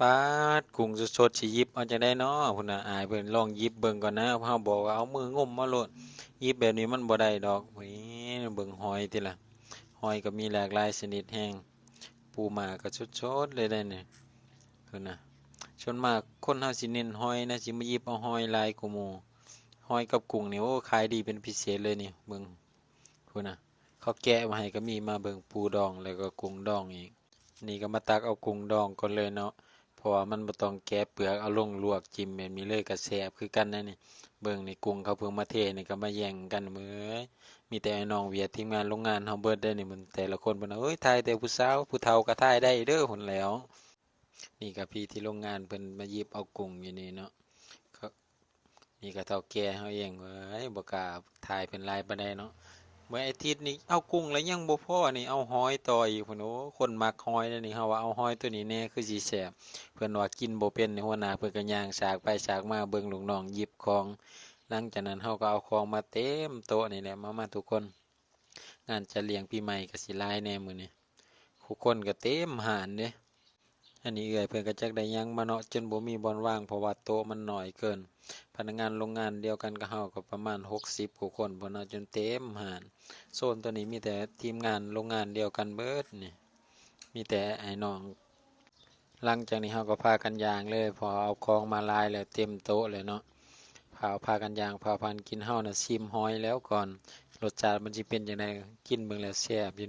ปาดกุ้งสดๆสิหยิบเอาจังได๋น้อพุ่นน่ะอายเพิ่นลองหยิบเบิ่งก่อนนะเฮาบอกว่าเอามืองมมาโลดหยิบแบบนี้มันบ่ได้ดอกโอ้ยเบิ่งหอยติล่ะหอยก็มีหลากหลายชนิดแฮงปูม้าก็สดๆเลยได้นี่พุ่นน่ะส่วนมากคนเฮาสิเน้นหอยนะสิมาหยิบเอาหอยหลายกว่าหมู่หอยกับกุ้งนี่โอ้ขายดีเป็นพิเศษเลยนี่เบิ่งพุ่นน่ะเขาแกะมาให้ก็มีมาเบิ่งปูดองแล้วก็กุ้งดองอีกนี่ก็มาตักเอากุ้งดองก่อนเลยเนาะ เพราะว่ามันบ่ต้องแกะเปลือกเอาลงลวกจิ้มแบบนี้เลยก็แซ่บคือกันนะนี่เบิ่งนี่กุ้งเขาเพิ่งมาเทนี่ก็มาแย่งกันเมื้อมีแต่ไอ้น้องเวียดทีมงานโรงงานเฮาเบิดเด้อนี่มันแต่ละคนเพิ่นว่าเอ้ยถ่ายแต่ผู้สาวผู้เฒ่าก็ถ่ายได้เด้อพุ่นแหล้วนี่ก็พี่ที่โรงงานเพิ่นมาหยิบเอากุ้งอยู่นี่เนาะเขานี่ก็เฒ่าแก่เฮาเองเว้ยบ่กล้าถ่ายเพิ่นหลายปานใดเนาะ เมื่ออาทิตย์นี้เอากุ้งแล้วยังบ่พอนี่เอาหอยต่ออีกพุ่นโอ้คนมักหอยเด้อนี่เฮาว่าเอาหอยตัวนี้แหน่คือสิแซ่บเพิ่นว่ากินบ่เป็นนี่หัวหน้าเพิ่นก็ย่างสากไปสากมาเบิ่งลูกน้องหยิบของหลังจากนั้นเฮาก็เอาของมาเต็มโต๊ะนี่แหละมาทุกคนงานจะเลี้ยงปีใหม่ก็สิหลายแหน่มื้อนี้ทุกคนก็เต็มหาญเด้อันนี้เอื้อยเพิ่นก็จักได้หยังมาเนาะจนบ่มีบ่อนว่างเพราะว่าโต๊ะมันน้อยเกินพนักงานโรงงานเดียวกันกับเฮาก็ประมาณ60กว่าคนพุ่นเนาะจนเต็มหาญ โซนตัวนี้มีแต่ทีมงานโรงงานเดียวกันเบิดนี่มีแต่ไอ้น้องหลังจากนี้เราก็พากันย่างเลยพอเอาของมาลายแล้วเต็มโต๊ะเลยเนาะพากันย่างพาพันกินเฮาน่ะชิมหอยแล้วก่อนรสชาติมันสิเป็นจังไดกินเบิ่งแล้วแซ่บอยู่